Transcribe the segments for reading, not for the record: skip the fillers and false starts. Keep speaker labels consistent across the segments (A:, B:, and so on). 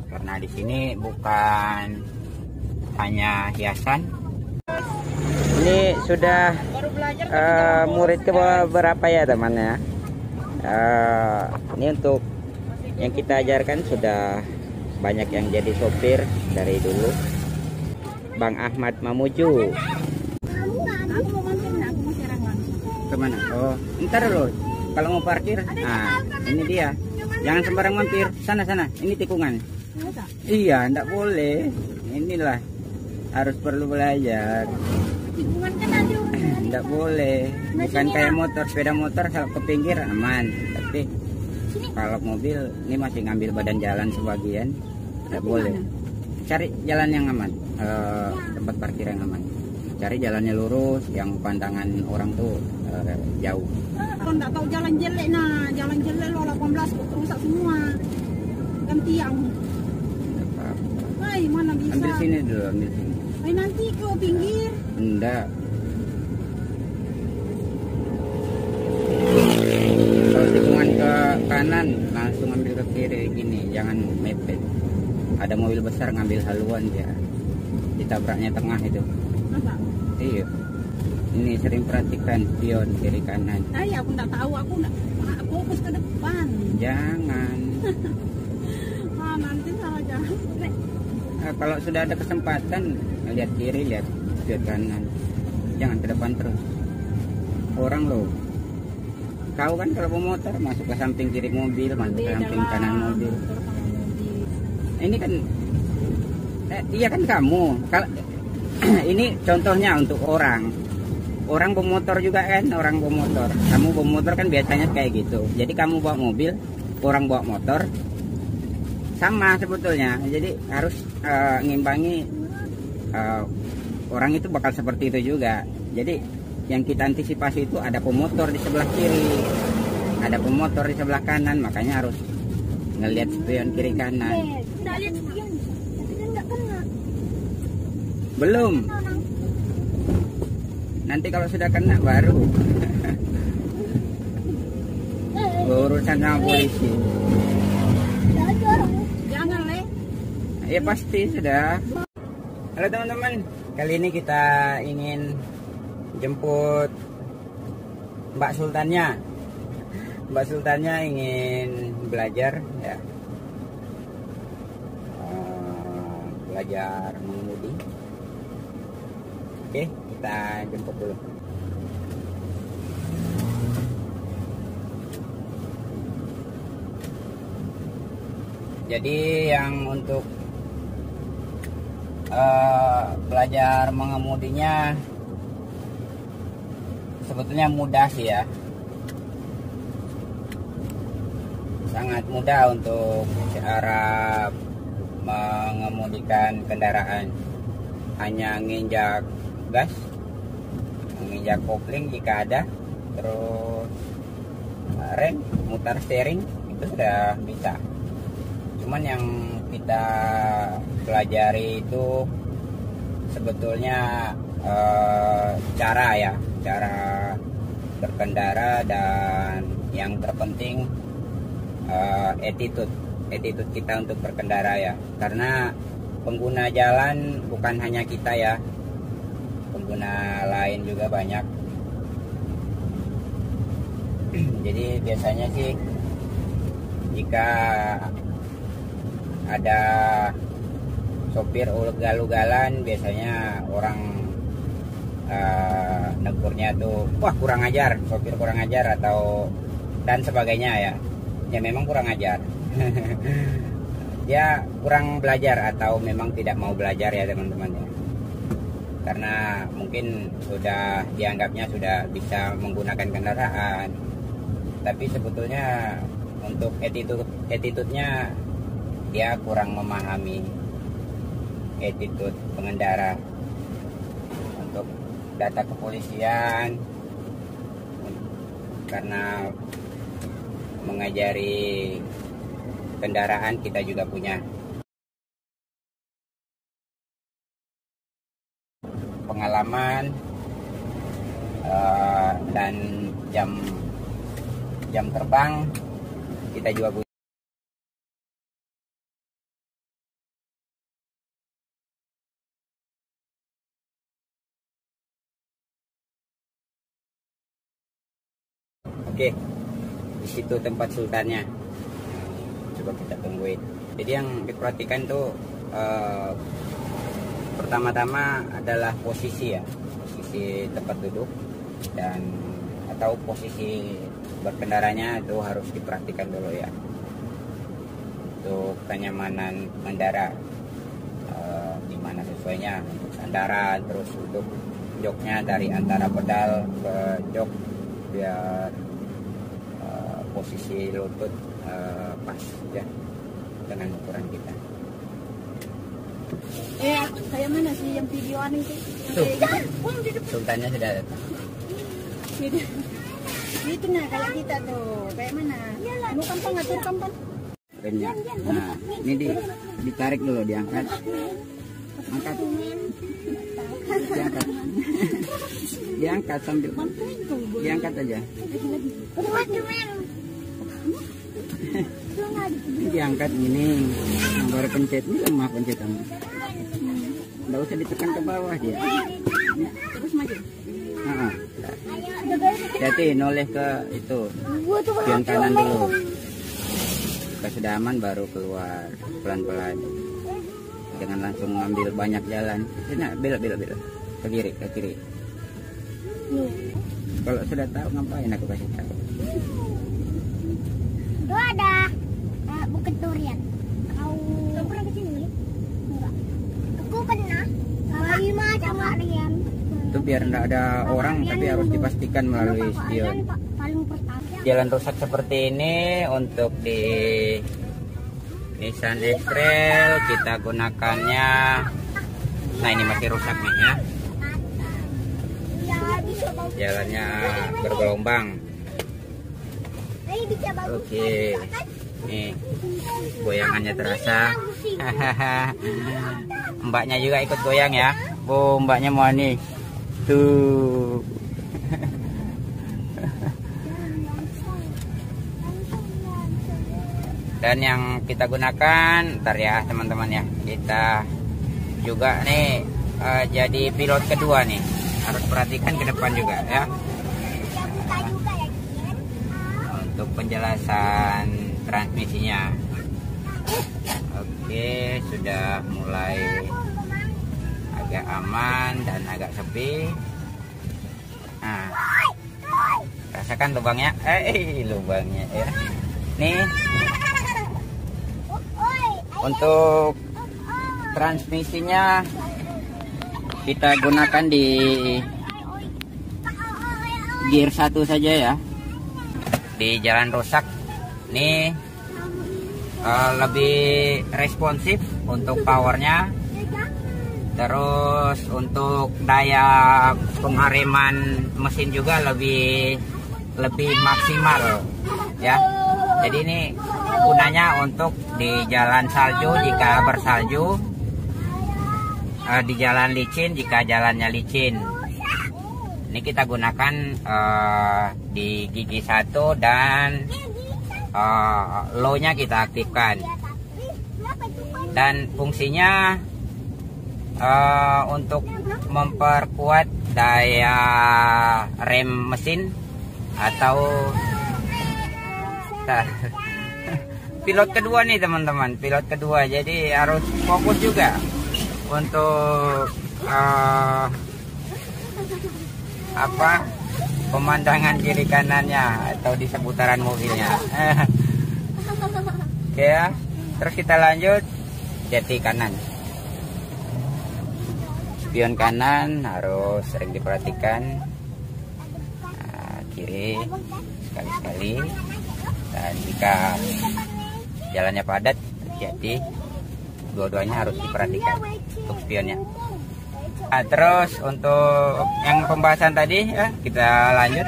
A: karena di sini bukan hanya hiasan. Ini sudah murid ke berapa ya teman-teman ya? Ini untuk yang kita ajarkan sudah banyak yang jadi sopir dari dulu. Bang Ahmad Mamuju. Kemana? Oh, ntar dulu. Kalau mau parkir, nah ini dia. Jangan sembarang mampir. Sana. Ini tikungan. Iya, ndak boleh. Inilah harus perlu belajar.
B: Tikungan kan ada.
A: Ndak boleh. Bukan kayak motor, sepeda motor kalau ke pinggir aman. Tapi kalau mobil ini masih ngambil badan jalan sebagian, ndak boleh. Cari jalan yang aman, tempat parkir yang aman. Cari jalannya lurus, yang pandangan orang tuh jauh.
B: Kalau nggak tahu jalan jelek, nah jalan jelek lo 18 rusak semua. Kan tiang. Hai, mana bisa?
A: Ambil sini dulu, ambil sini.
B: Hai, nanti ke pinggir.
A: Enggak. Kalau tikungan ke kanan, langsung ambil ke kiri gini, jangan mepet. Ada mobil besar ngambil haluan dia, ditabraknya tengah itu.
B: Masa?
A: Iya. Ini sering perhatikan spion kiri kanan.
B: Ay, aku nggak tahu, aku nggak fokus ke depan.
A: Jangan.
B: Nanti salah jalan.
A: Kalau sudah ada kesempatan, lihat kiri, lihat kanan. Jangan ke depan terus. Orang loh. Kau kan kalau bawa motor masuk ke samping kiri mobil, masuk ke samping kanan mobil. Ini kan, iya kan kamu. Kalau ini contohnya untuk orang bawa motor juga kan, orang bawa motor. Kamu bawa motor kan biasanya kayak gitu. Jadi kamu bawa mobil, orang bawa motor, sama sebetulnya. Jadi harus ngimbangi, orang itu bakal seperti itu juga. Jadi yang kita antisipasi itu ada pemotor di sebelah kiri, ada pemotor di sebelah kanan, makanya harus ngelihat spion kiri kanan. Belum. Nanti kalau sudah kena baru urusan sama polisi.
B: Jangan, Le.
A: Ya pasti sudah. Halo teman-teman, kali ini kita ingin jemput Mbak Sultannya. Mbak Sultannya ingin belajar ya, belajar mengemudi. Oke, kita jemput dulu. Jadi yang untuk belajar mengemudinya sebetulnya mudah sih ya, sangat mudah untuk cara mengemudikan kendaraan. Hanya nginjak gas, menginjak kopling jika ada, terus rem, mutar steering, itu sudah bisa. Cuman yang kita pelajari itu sebetulnya cara berkendara, dan yang terpenting attitude kita untuk berkendara ya, karena pengguna jalan bukan hanya kita ya, pengguna lain juga banyak. Jadi biasanya sih jika ada sopir ugal-ugalan, biasanya orang negurnya tuh, wah kurang ajar, sopir kurang ajar atau dan sebagainya ya. Ya memang kurang ajar. Dia kurang belajar atau memang tidak mau belajar ya teman-teman ya. Karena mungkin sudah dianggapnya sudah bisa menggunakan kendaraan, tapi sebetulnya untuk attitude-nya dia kurang memahami attitude pengendara. Untuk data kepolisian, karena mengajari kendaraan kita juga punya pengalaman dan jam terbang kita juga punya. Oke, di situ tempat sultannya. Coba kita tungguin. Jadi yang diperhatikan tuh pertama-tama adalah posisi ya, posisi tempat duduk dan atau posisi berkendaranya itu harus diperhatikan dulu ya. Untuk kenyamanan pengendara, gimana sesuainya untuk sandaran, terus untuk joknya dari antara pedal ke jok biar posisi lutut pas ya dengan ukuran kita.
B: Kayak mana sih yang videoan itu?
A: Sultannya sudah datang.
B: Itu nah kayak kita tuh, kayak mana? Anu kan ngatur kan?
A: Remnya. Nah, ini ditarik dulu, diangkat. Angkat. Diangkat. Diangkat sambil. Diangkat aja. Diangkat gini. Baru pencet, ini lemah pencetannya. Nggak usah ditekan ke bawah dia.
B: Terus maju.
A: Jadi noleh ke itu bagian kanan dulu. Jika sudah aman baru keluar pelan-pelan. Jangan langsung ngambil banyak jalan. Nah, belok ke kiri. Kalau sudah tahu ngapain aku kasih tahu.
C: Itu ada Bukit Durian. Kau pernah ke sini? Enggak. Aku pernah. Kali macam Mariam.
A: Itu biar enggak ada orang tapi harus dipastikan melalui spion.
C: Paling pertama.
A: Jalan rusak seperti ini untuk di Nissan X-Trail kita gunakannya. Nah, ini masih rusak nih ya. Jalannya bergelombang. Oke. Nih, goyangannya terasa. Mbaknya juga ikut goyang ya. Oh, mbaknya mau nih. Tuh. Dan yang kita gunakan, ntar ya teman-teman ya, kita juga nih jadi pilot kedua nih, harus perhatikan ke depan juga ya. Untuk penjelasan transmisinya, oke, sudah mulai agak aman dan agak sepi. Nah, rasakan lubangnya, lubangnya ya. Nih. Untuk transmisinya kita gunakan di gear 1 saja ya. Di jalan rusak nih lebih responsif untuk powernya. Terus untuk daya pengereman mesin juga lebih maksimal ya. Jadi ini gunanya untuk di jalan salju jika bersalju, di jalan licin jika jalannya licin. Ini kita gunakan di gigi 1 dan low-nya kita aktifkan. Dan fungsinya untuk memperkuat daya rem mesin atau pilot kedua nih teman-teman, pilot kedua, jadi harus fokus juga untuk pemandangan kiri kanannya atau di seputaran mobilnya. Oke ya, terus kita lanjut jeti kanan. Spion kanan harus sering diperhatikan. Nah, kiri sekali-sekali. Dan jika jalannya padat, jadi dua-duanya harus diperhatikan untuk spionnya. Nah, terus untuk yang pembahasan tadi ya, kita lanjut.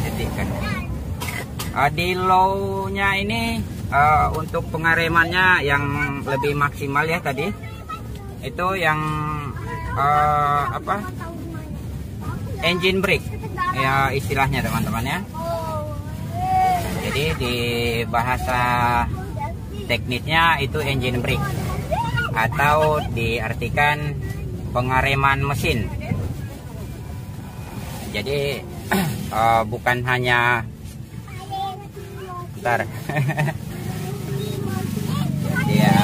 A: Jadi kan di low-nya ini untuk pengeremannya yang lebih maksimal ya tadi. Itu yang engine brake ya istilahnya teman-teman ya. Jadi di bahasa teknisnya itu engine brake atau diartikan pengereman mesin. Jadi bukan hanya bentar. Jadi ya,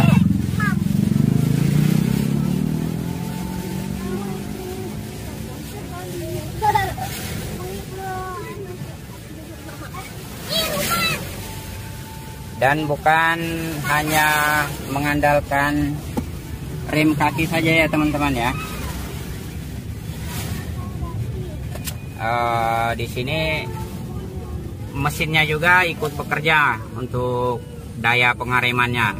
A: dan bukan hanya mengandalkan rem kaki saja ya teman-teman ya. Di sini mesinnya juga ikut bekerja untuk daya pengeremannya.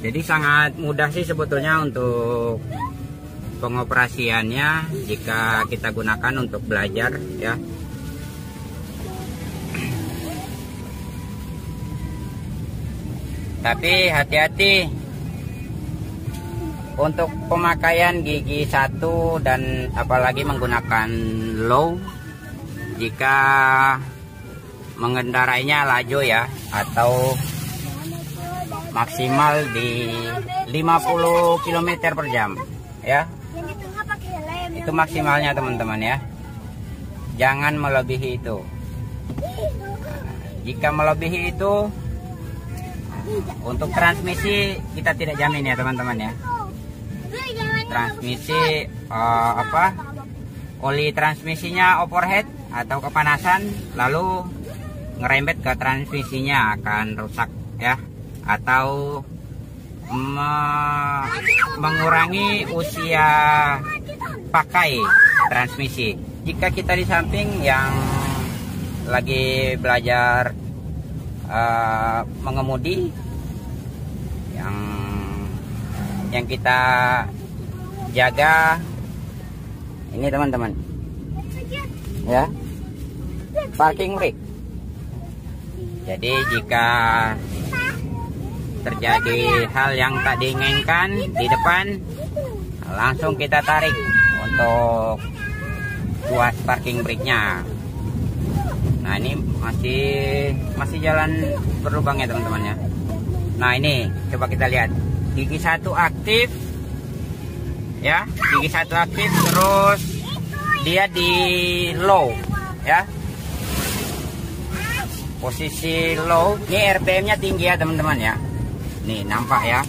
A: Jadi sangat mudah sih sebetulnya untuk pengoperasiannya jika kita gunakan untuk belajar ya. Tapi hati-hati untuk pemakaian gigi 1 dan apalagi menggunakan low jika mengendarainya laju ya, atau maksimal di 50 km per jam ya. Itu maksimalnya teman-teman ya. Jangan melebihi itu. Jika melebihi itu, untuk transmisi kita tidak jamin ya teman-teman ya. Transmisi oli transmisinya overheat atau kepanasan lalu ngerembet ke transmisinya akan rusak ya, atau mengurangi usia pakai transmisi. Jika kita di samping yang lagi belajar mengemudi, yang kita jaga ini teman-teman ya, parking brake. Jadi jika terjadi hal yang tak diinginkan di depan, langsung kita tarik untuk buat parking brake-nya. Nah ini masih jalan berlubang ya teman-teman ya. Nah ini coba kita lihat, gigi 1 aktif ya, gigi 1 aktif, terus dia di low ya, posisi low. Ini RPM nya tinggi ya teman-teman ya, nih nampak ya,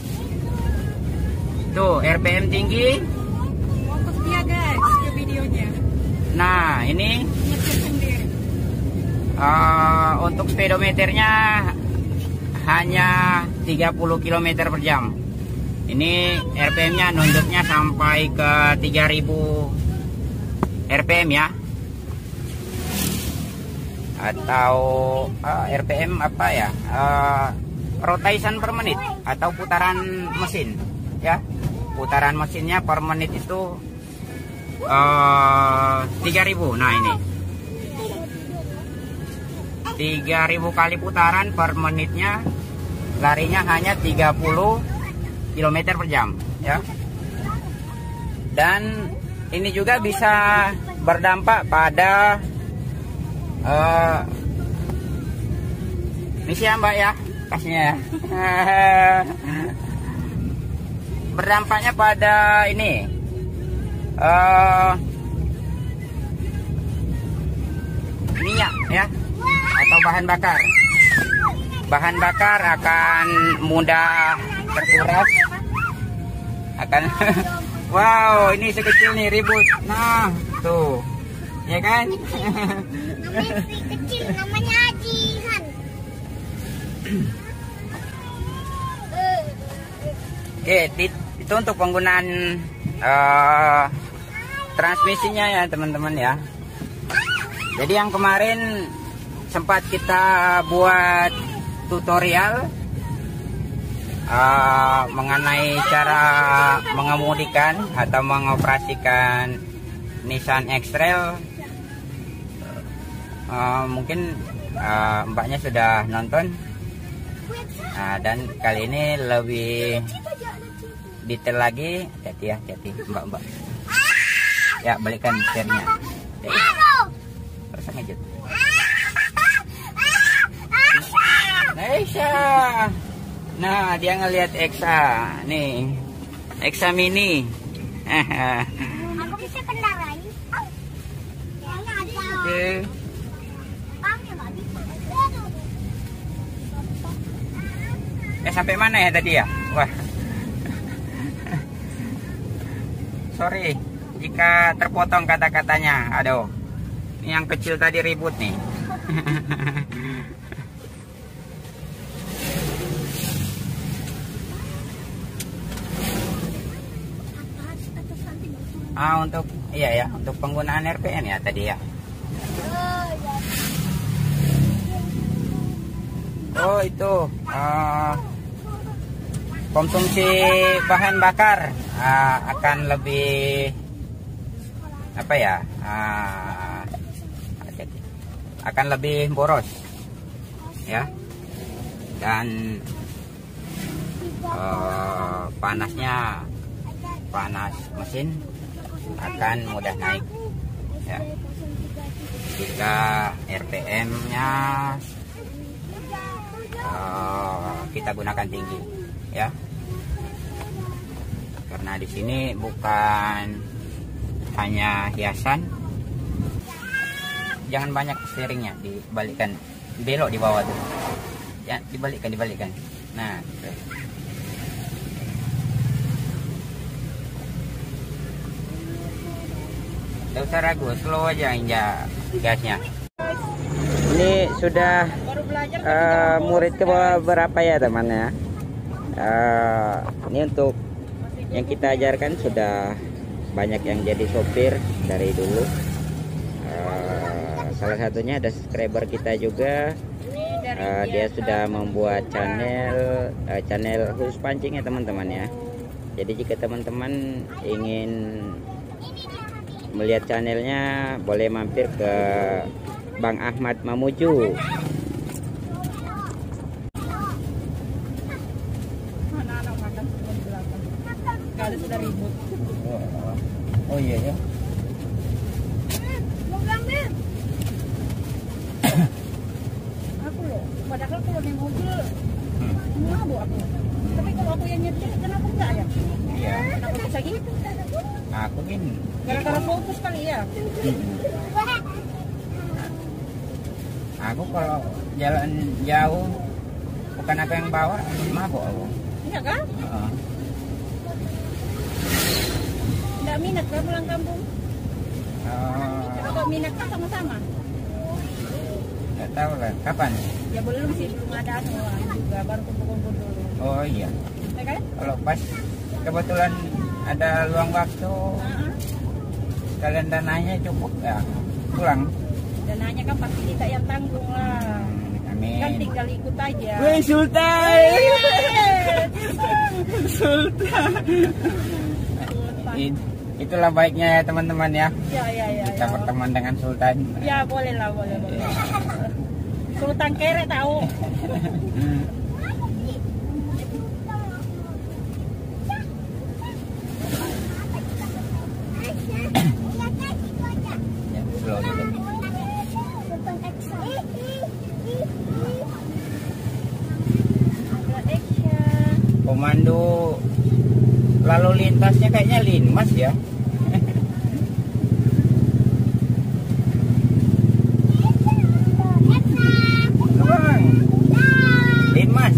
A: tuh RPM tinggi.
B: Fokus dia guys ke videonya.
A: Nah ini untuk speedometernya hanya 30 km per jam. Ini RPM-nya nunjuknya sampai ke 3000 RPM ya. Atau RPM apa ya? Rotation per menit atau putaran mesin ya. Putaran mesinnya per menit itu 3000. Nah ini 3000 kali putaran per menitnya, larinya hanya 30 km per jam ya. Dan ini juga bisa berdampak pada misi ya Mbak ya, kasnya ya. Berdampaknya pada ini minyak ya, atau bahan bakar. Bahan bakar akan mudah terkuras, akan wow, ini sekecil nih ribut. Nah tuh ya kan.
C: Namanya kecil, namanya Ajihan.
A: Oke, itu untuk penggunaan transmisinya ya teman-teman ya. Jadi yang kemarin sempat kita buat tutorial mengenai cara mengemudikan atau mengoperasikan Nissan X-Trail. Mungkin mbaknya sudah nonton. Nah, dan kali ini lebih detail lagi. Hati-hati ya, hati-hati mbak-mbak. Ya, balikan setirnya. Terus ngejut. Aisyah. Nah, dia ngelihat Exa. Nih. Exa Mini.
C: Aku bisa kendaraan.
A: Oke. Sampai mana ya tadi ya? Wah. Sorry jika terpotong kata-katanya. Aduh. Yang kecil tadi ribut nih. Untuk iya ya, untuk penggunaan RPM ya tadi ya. Oh itu konsumsi bahan bakar akan lebih apa ya? Akan lebih boros ya, dan panasnya, panas mesin akan mudah naik ya jika RPM-nya kita gunakan tinggi ya, karena di sini bukan hanya hiasan. Jangan banyak steeringnya, dibalikkan, belok di bawah tuh ya, dibalikkan. Nah gitu. Tidak usah ragu, slow aja injak gasnya. Ini sudah murid ke berapa ya teman ya? Ini untuk yang kita ajarkan sudah banyak yang jadi sopir dari dulu. Salah satunya ada subscriber kita juga. Dia sudah membuat channel khusus pancing ya teman-teman ya. Jadi jika teman-teman ingin melihat channelnya, boleh mampir ke Bang Ahmad Mamuju. Oh iya ya.
B: Aku loh, padahal kalau di mobil mabuk aku. Tapi kalau aku yang nyetir, kenapa enggak ya?
A: Iya.
B: Kenapa bisa gitu?
A: Aku gini.
B: Gara-gara fokus kali ya.
A: Aku kalau jalan jauh, bukan aku yang bawa, mabuk aku.
B: Iya kan? Nggak minat kan pulang kampung? Atau minat kan sama-sama?
A: Nggak tahu lah, kapan?
B: Ya belum sih, belum ada semua juga, baru kumpul-kumpul dulu.
A: Oh iya.
B: Ya kan?
A: Kalau pas kebetulan ada luang waktu, kalian dananya cukup ya, pulang.
B: Dananya kan pasti kita yang tanggung lah.
A: Amin.
B: Kan tinggal ikut aja.
A: Wih Sultan. Sultan. Itulah baiknya ya teman-teman ya.
B: Ya.
A: Kita berteman dengan Sultan.
B: Ya boleh lah, boleh. Sultan kere tahu.
A: Ya, slow dulu. Komando lalu lintasnya kayaknya linmas ya. Bang, linmas.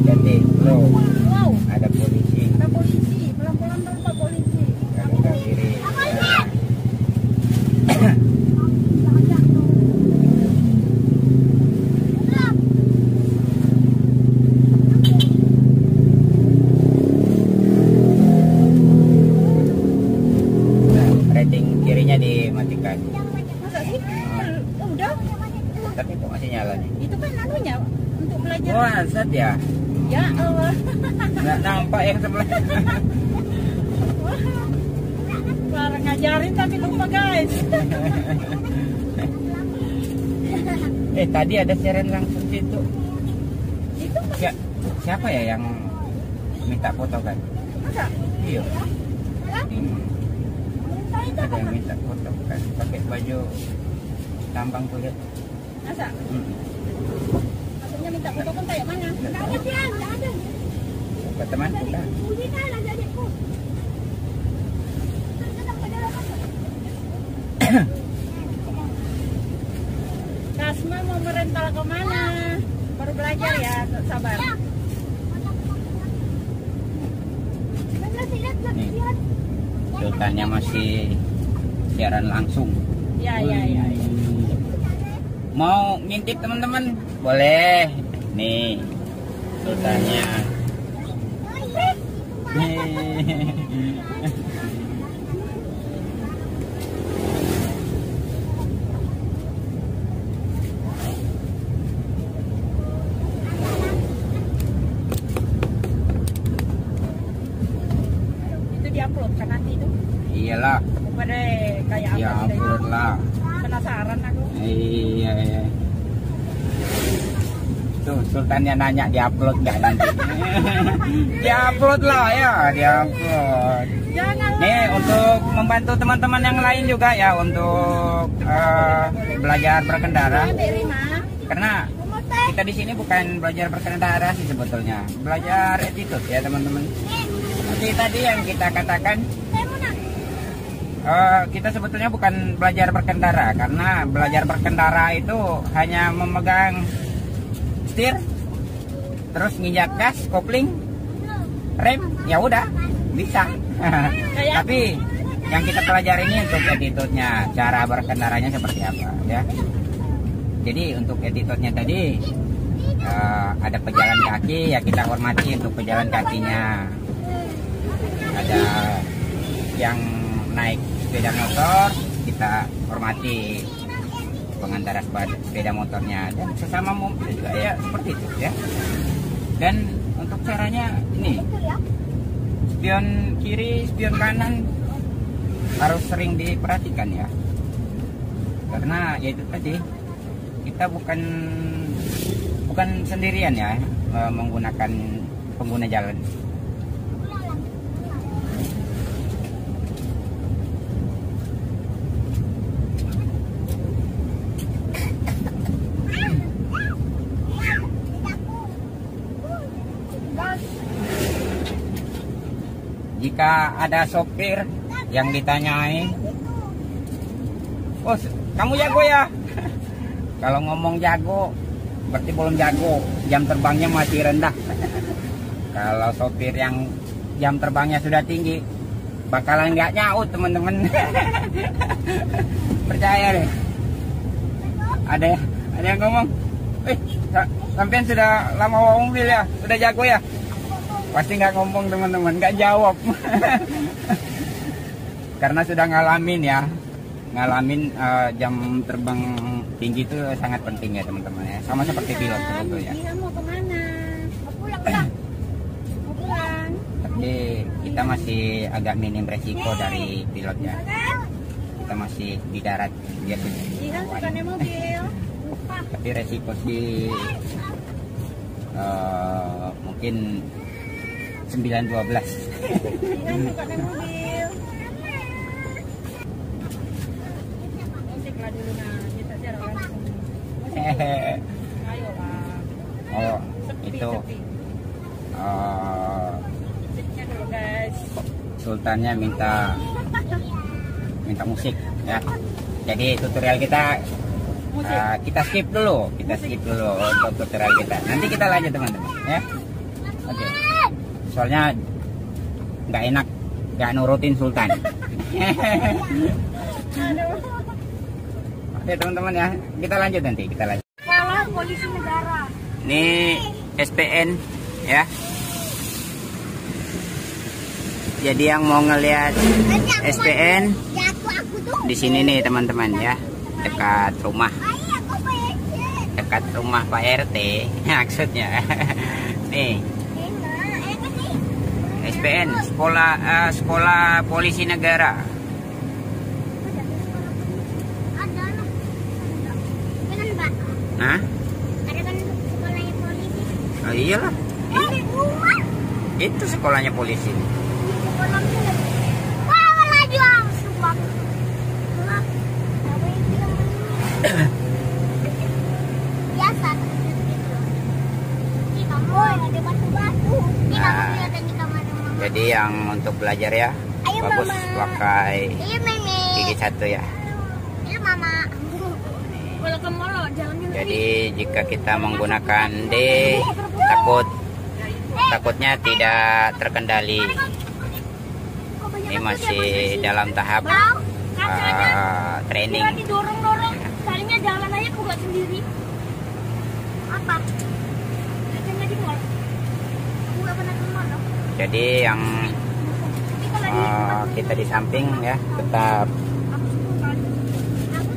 A: Jadi low.
B: Wow,
A: Ada polisi.
B: ada polisi. Pelan-pelan dong Pak polisi.
A: Ada kiri. Rating kirinya dimatikan.
B: Masa sih? Udah.
A: Tapi kok masih nyala nih?
B: Itu kan anunya untuk belajar.
A: Wah, set ya.
B: Ya Allah.
A: Nggak nampak yang sebelah.
B: Barang ngajarin tapi lupa guys.
A: Tadi ada siaran langsung situ.
B: Itu
A: Ya, siapa ya yang minta foto kan?
B: masa?
A: Iya. Ada yang minta foto kan, pakai baju tambang kulit.
B: Masa? Maksudnya minta foto kan kayak mana? Nggak ada.
A: Ke teman bukan?
B: kalau kemana? Baru belajar ya, sabar.
A: Nih, sultannya masih siaran langsung.
B: Ya.
A: Mau ngintip teman-teman? Boleh. Nih, sultannya.
B: Itu diupload kan nanti itu?
A: Iyalah,
B: Pada kayak
A: ya
B: apa sih?
A: upload lah.
B: Penasaran aku.
A: Iya. Tuh, sultannya nanya diupload nggak nanti? Diupload lah ya, diupload.
B: Jangan.
A: Nih untuk membantu teman-teman yang lain juga ya untuk belajar berkendara. Karena kita di sini bukan belajar berkendara sih sebetulnya, belajar attitude ya teman-teman. Seperti tadi yang kita katakan, kita sebetulnya bukan belajar berkendara, karena belajar berkendara itu hanya memegang setir, terus nginjak gas, kopling, rem, ya udah bisa. Tapi yang kita pelajari ini untuk attitude-nya, cara berkendaranya seperti apa ya. Jadi untuk attitude-nya tadi ada pejalan kaki, ya kita hormati untuk pejalan kakinya. Ada yang naik sepeda motor, kita hormati pengendara sepeda motornya, dan sesama mobil juga ya seperti itu ya. Dan untuk caranya ini, spion kiri, spion kanan harus sering diperhatikan ya, karena ya itu tadi kita bukan sendirian ya menggunakan pengguna jalan. Jika ada sopir yang ditanyai, "Oh, kamu jago ya?" Kalau ngomong jago, berarti belum jago, jam terbangnya masih rendah. Kalau sopir yang jam terbangnya sudah tinggi, bakalan nggak nyaut teman-teman. Percaya deh. Ada yang ngomong, sampean sudah lama bawa mobil ya, sudah jago ya? Pasti nggak ngomong teman-teman, nggak jawab. Karena sudah ngalamin ya, jam terbang tinggi itu sangat penting ya teman-teman ya. Sama seperti pilot sebetulnya.
B: Dia mau kemana? Mau pulang.
A: Tapi kita masih agak minim resiko dari pilotnya. Kita masih di darat dia
B: Dia bukannya mobil.
A: tapi resiko di mungkin 9-12.
B: Dia bukannya mobil. Musiklah dulu nah, kita cari langsung. Ayolah.
A: Oh,
B: Sepi,
A: itu
B: sepi. Musiknya dulu guys.
A: sultannya minta musik ya. Jadi tutorial kita kita skip dulu untuk tutorial kita. Nanti kita lanjut teman-teman ya. Oke. Soalnya nggak enak nggak nurutin sultan. Oke teman-teman ya, kita lanjut nanti
C: Sekolah polisi negara.
A: Ini SPN ya. Jadi yang mau ngelihat SPN di sini nih teman-teman ya, dekat rumah Pak RT maksudnya. Nih SPN, sekolah polisi negara. Hah?
C: Ada kan sekolahnya polisi.
A: Oh iyalah, itu sekolahnya polisi.
C: Wah, laju sumpah. Biasa. Ini kamu ada batu-batu. Ini kamu lihat di kamar mama.
A: Jadi yang untuk belajar ya,
C: Ayo,
A: bagus
C: Mama.
A: pakai
C: Iya, Mimi.
A: gigi 1 ya.
C: Iya, Mama. Kalau ke mall jalan-jalan.
A: Jadi jika kita menggunakan D, takutnya tidak terkendali. Ini masih dalam tahap training.
C: Didorong-dorong, kalinya jalan aja buka sendiri. Apa? Kacanya di mall. Aku nggak pernah ke mall.
A: Jadi yang kita di samping ya, tetap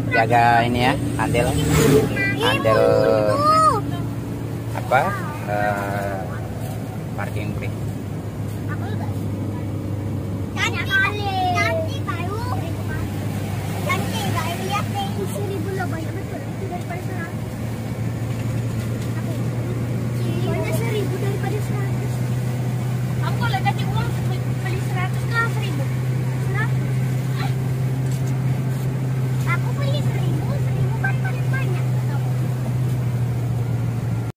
A: jaga ini ya, handle apa parking brake.
C: Cantik, lihat deh, isi ribu loh, banyak betul. Itu daripada